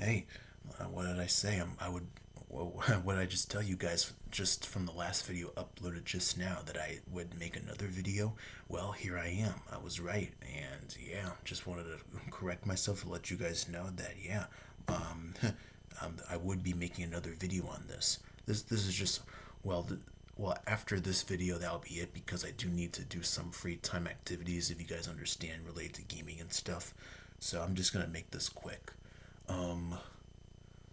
Hey, what did I say? What did I just tell you guys just from the last video uploaded just now that I would make another video? Well, here I am. I was right. And yeah, just wanted to correct myself and let you guys know that, yeah, um, I would be making another video on this. This is just, well, after this video, that'll be it because I do need to do some free time activities, if you guys understand, related to gaming and stuff. So I'm just gonna make this quick. Um,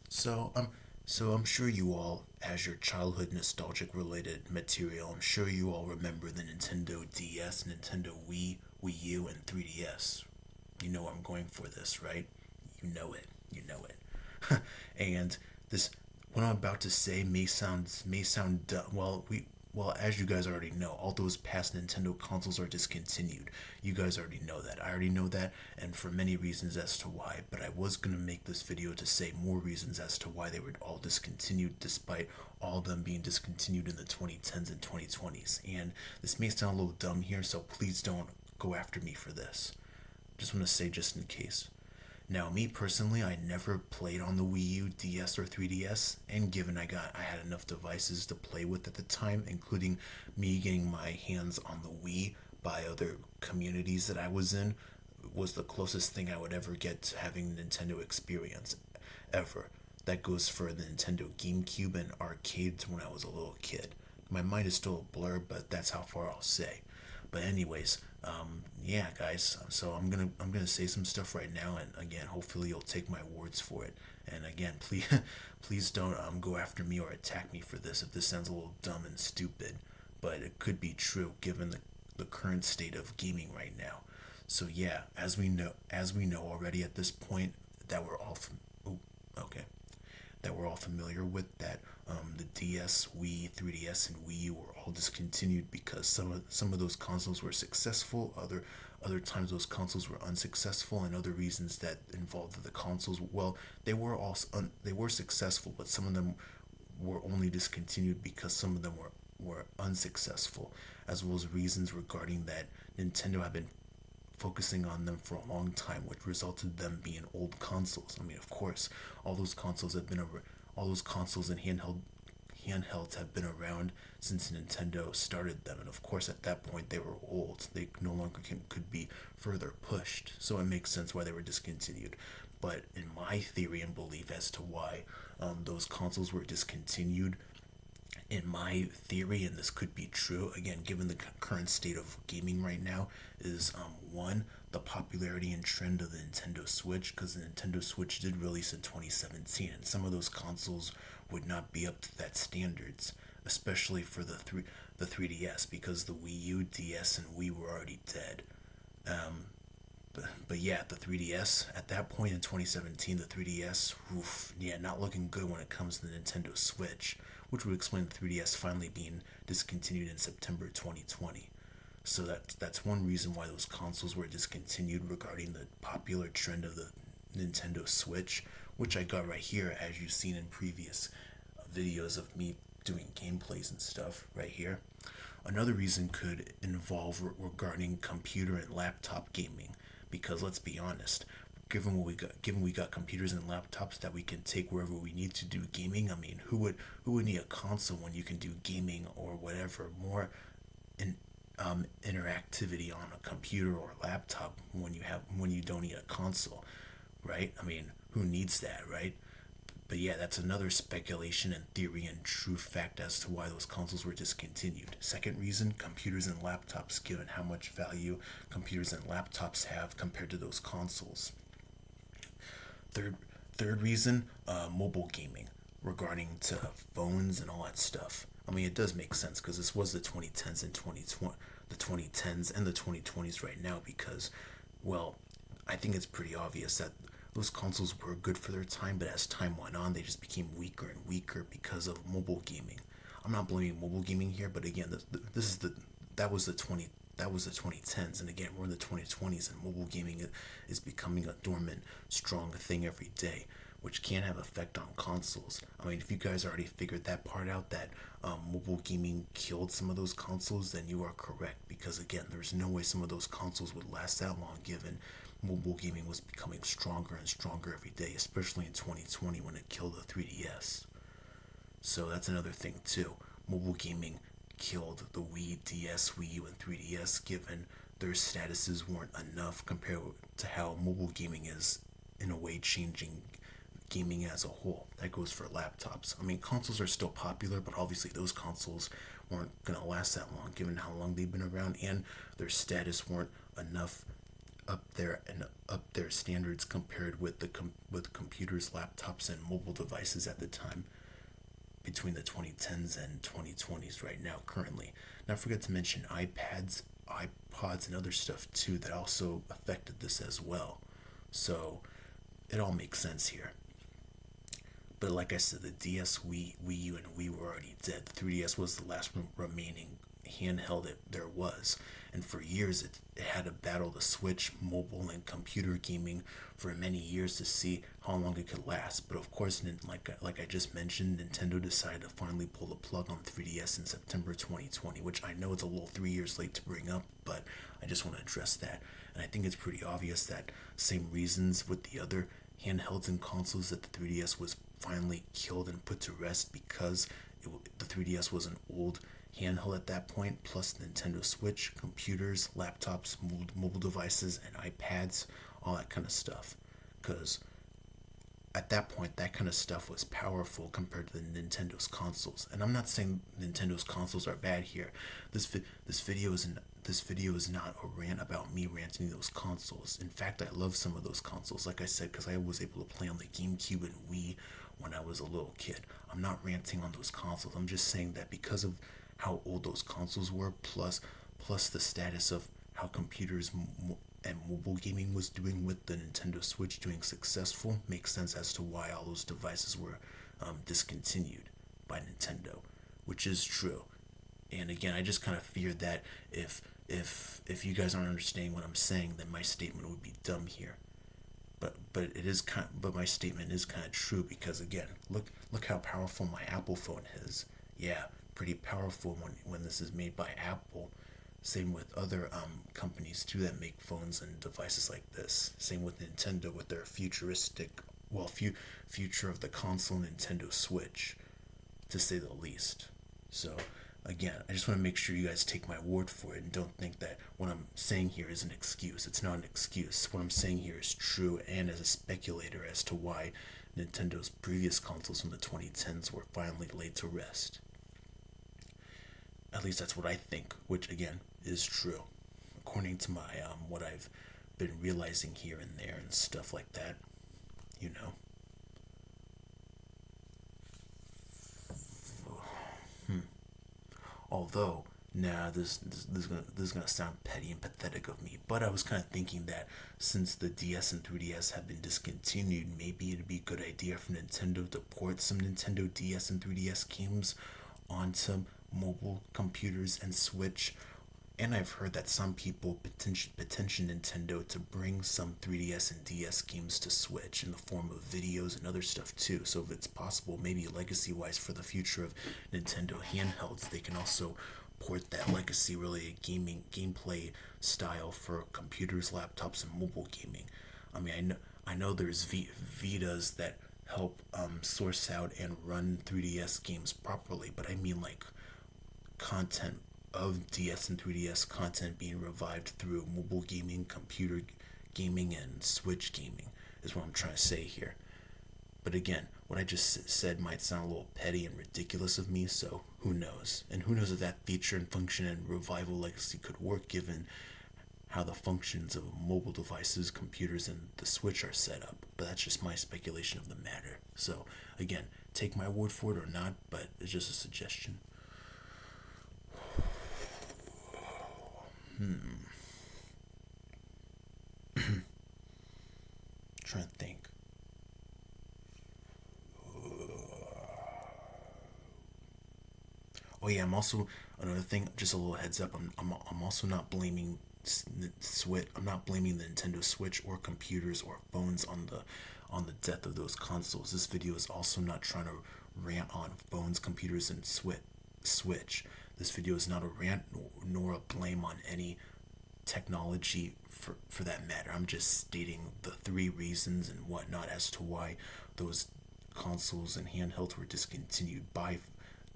so I'm sure you all, as your childhood nostalgic related material, I'm sure you all remember the Nintendo DS, Nintendo Wii, Wii U, and 3DS. You know where I'm going for this, right? You know it. You know it. And this, what I'm about to say may sound dumb. Well, as you guys already know, all those past Nintendo consoles are discontinued. You guys already know that. I already know that, and for many reasons as to why. But I was gonna make this video to say more reasons as to why they were all discontinued, despite all of them being discontinued in the 2010s and 2020s. And this may sound a little dumb here, so please don't go after me for this. Just want to say, just in case. Now, me personally, I never played on the Wii U, DS, or 3DS, and given I had enough devices to play with at the time, including me getting my hands on the Wii by other communities that I was in, was the closest thing I would ever get to having Nintendo experience ever. That goes for the Nintendo GameCube and arcades when I was a little kid. My mind is still a blur, but that's how far I'll say. But anyways, yeah, guys. So I'm gonna say some stuff right now, and again, hopefully you'll take my words for it. And again, please please don't go after me or attack me for this if this sounds a little dumb and stupid, but it could be true given the current state of gaming right now. So yeah, as we know already at this point that we're all ooh, okay, that we're all familiar with, that the DS, Wii, 3DS, and Wii U were all discontinued because some of those consoles were successful. Other times those consoles were unsuccessful, and other reasons that involved the consoles. Well, they were successful, but some of them were only discontinued because some of them were unsuccessful, as well as reasons regarding that Nintendo had been focusing on them for a long time, which resulted in them being old consoles. I mean, of course, all those consoles and handhelds have been around since Nintendo started them, and of course, at that point, they were old. They no longer could be further pushed, so it makes sense why they were discontinued. But in my theory and belief as to why those consoles were discontinued, in my theory, and this could be true, again, given the current state of gaming right now, is one, the popularity and trend of the Nintendo Switch, because the Nintendo Switch did release in 2017, and some of those consoles would not be up to that standards, especially for the 3DS, because the Wii U, DS, and Wii were already dead. Um, but yeah, the 3DS at that point in 2017, the 3DS, oof, yeah, not looking good when it comes to the Nintendo Switch, which would explain the 3DS finally being discontinued in September 2020. So that's one reason why those consoles were discontinued regarding the popular trend of the Nintendo Switch, which I got right here, as you've seen in previous videos of me doing gameplays and stuff right here. Another reason could involve regarding computer and laptop gaming, because let's be honest, given we got computers and laptops that we can take wherever we need to do gaming. I mean, who would need a console when you can do gaming or whatever more in interactivity on a computer or laptop when you don't need a console, right? I mean, who needs that, right? But yeah, that's another speculation and theory and true fact as to why those consoles were discontinued. Second reason, computers and laptops, given how much value computers and laptops have compared to those consoles. Third, third reason, mobile gaming, regarding to phones and all that stuff. I mean, it does make sense because this was the 2010s and 2020, the 2010s and the 2020s right now. Because, well, I think it's pretty obvious that those consoles were good for their time, but as time went on, they just became weaker and weaker because of mobile gaming. I'm not blaming mobile gaming here, but again, this is the that was the 2010s, and again, we're in the 2020s, and mobile gaming is becoming a dormant, strong thing every day, which can have effect on consoles. I mean, if you guys already figured that part out, that mobile gaming killed some of those consoles, then you are correct. Because again, there's no way some of those consoles would last that long, given mobile gaming was becoming stronger and stronger every day, especially in 2020 when it killed the 3DS. So that's another thing too. Mobile gaming killed the Wii, DS, Wii U, and 3DS given their statuses weren't enough compared to how mobile gaming is in a way changing gaming as a whole. That goes for laptops. I mean, consoles are still popular, but obviously those consoles weren't gonna last that long given how long they've been around, and their status weren't enough up there and up their standards compared with with computers, laptops, and mobile devices at the time between the 2010s and 2020s right now currently. Not forget to mention iPads, iPods, and other stuff too that also affected this as well. So it all makes sense here. But like I said, the DS, Wii U, and Wii were already dead. The 3DS was the last remaining handheld there was. And for years, it had to battle the Switch, mobile, and computer gaming for many years to see how long it could last. But of course, like I just mentioned, Nintendo decided to finally pull the plug on 3DS in September 2020, which I know it's a little 3 years late to bring up, but I just want to address that. And I think it's pretty obvious that same reasons with the other handhelds and consoles that the 3DS was finally killed and put to rest because the 3DS was an old handheld at that point, plus Nintendo Switch, computers, laptops, mobile devices, and iPads, all that kind of stuff. Because at that point, that kind of stuff was powerful compared to the Nintendo's consoles. And I'm not saying Nintendo's consoles are bad here. This video is not a rant about me ranting those consoles. In fact, I love some of those consoles, like I said, because I was able to play on the GameCube and Wii when I was a little kid. I'm not ranting on those consoles. I'm just saying that because of how old those consoles were, plus the status of how computers and mobile gaming was doing with the Nintendo Switch doing successful, makes sense as to why all those devices were discontinued by Nintendo, which is true. And again, I just kind of feared that if you guys aren't understanding what I'm saying, then my statement would be dumb here. But my statement is kind of true because again, look how powerful my Apple phone is. Yeah, pretty powerful when this is made by Apple. Same with other companies too that make phones and devices like this. Same with Nintendo with their futuristic, future of the console Nintendo Switch, to say the least. So again, I just want to make sure you guys take my word for it and don't think that what I'm saying here is an excuse. It's not an excuse. What I'm saying here is true, and as a speculator as to why Nintendo's previous consoles from the 2010s were finally laid to rest. At least that's what I think, which again is true, according to my what I've been realizing here and there and stuff like that. You know. Although, this is gonna sound petty and pathetic of me, but I was kind of thinking that since the DS and 3DS have been discontinued, maybe it'd be a good idea for Nintendo to port some Nintendo DS and 3DS games onto mobile computers and Switch. And I've heard that some people petition Nintendo to bring some 3DS and DS games to Switch in the form of videos and other stuff too. So if it's possible, maybe legacy-wise for the future of Nintendo handhelds, they can also port that legacy-related gameplay style for computers, laptops, and mobile gaming. I mean, I know there's Vitas that help source out and run 3DS games properly, but I mean like content of DS and 3DS content being revived through mobile gaming, computer gaming, and Switch gaming is what I'm trying to say here. But again, what I just said might sound a little petty and ridiculous of me, so who knows? And who knows if that feature and function and revival legacy could work given how the functions of mobile devices, computers, and the Switch are set up. But that's just my speculation of the matter. So again, take my word for it or not, but it's just a suggestion. Trying to think. Oh yeah, I'm also another thing. Just a little heads up. I'm also not blaming Switch. I'm not blaming the Nintendo Switch or computers or phones on the death of those consoles. This video is also not trying to rant on phones, computers, and Switch. This video is not a rant nor a blame on any technology for that matter. I'm just stating the three reasons and whatnot as to why those consoles and handhelds were discontinued by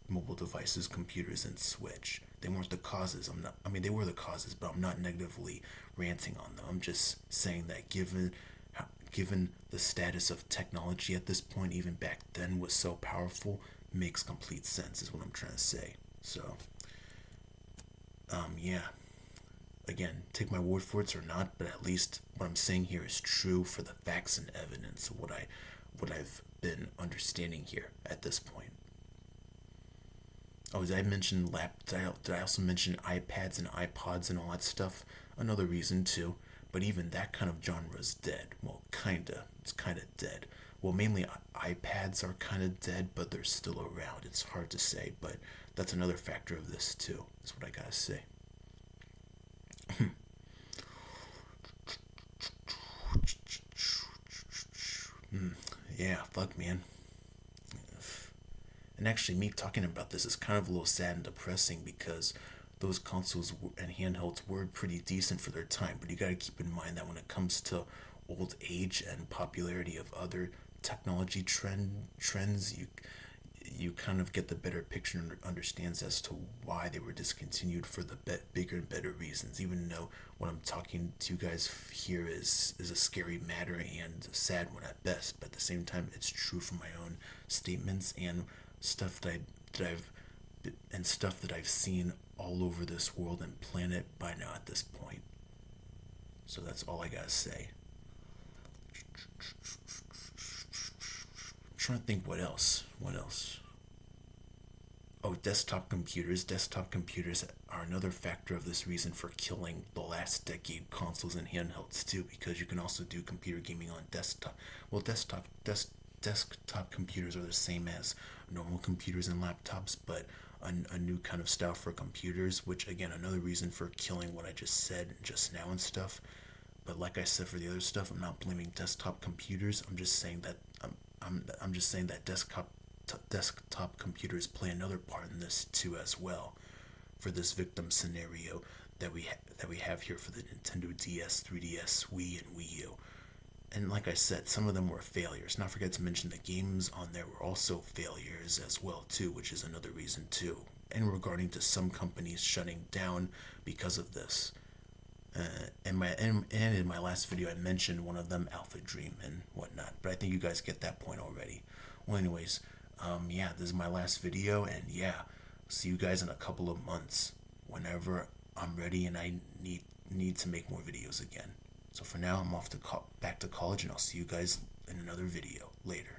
mobile devices, computers, and Switch. They weren't the causes. I mean, they were the causes, but I'm not negatively ranting on them. I'm just saying that given the status of technology at this point, even back then was so powerful, makes complete sense is what I'm trying to say. So, yeah. Again, take my word for it or not, but at least what I'm saying here is true for the facts and evidence of what I've been understanding here at this point. Oh, did I mention did I also mention iPads and iPods and all that stuff? Another reason too. But even that kind of genre is dead. Well, kinda. It's kinda dead. Well, mainly iPads are kinda dead, but they're still around. It's hard to say, but that's another factor of this too. That's what I gotta say. Yeah, fuck, man. And actually, me talking about this is kind of a little sad and depressing because those consoles and handhelds were pretty decent for their time. But you gotta keep in mind that when it comes to old age and popularity of other technology trends, you kind of get the better picture and understands as to why they were discontinued for the bigger and better reasons. Even though what I'm talking to you guys here is a scary matter and a sad one at best, but at the same time, it's true from my own statements and stuff stuff that I've seen all over this world and planet by now at this point. So that's all I gotta say. I'm trying to think what else. What else? Oh, desktop computers. Desktop computers are another factor of this reason for killing the last decade consoles and handhelds too, because you can also do computer gaming on desktop. Well, desktop computers are the same as normal computers and laptops, but a new kind of style for computers, which again another reason for killing what I just said just now and stuff. But like I said for the other stuff, I'm not blaming desktop computers. I'm just saying that I'm just saying that desktop computers play another part in this too as well, for this victim scenario that we have here for the Nintendo DS, 3DS, Wii, and Wii U. And like I said, some of them were failures. Not forget to mention the games on there were also failures as well too, which is another reason too. And regarding to some companies shutting down because of this. And in my last video, I mentioned one of them, Alpha Dream and whatnot. But I think you guys get that point already. Well, anyways, yeah, this is my last video, and yeah, see you guys in a couple of months, whenever I'm ready and I need to make more videos again. So for now, I'm off to back to college, and I'll see you guys in another video later.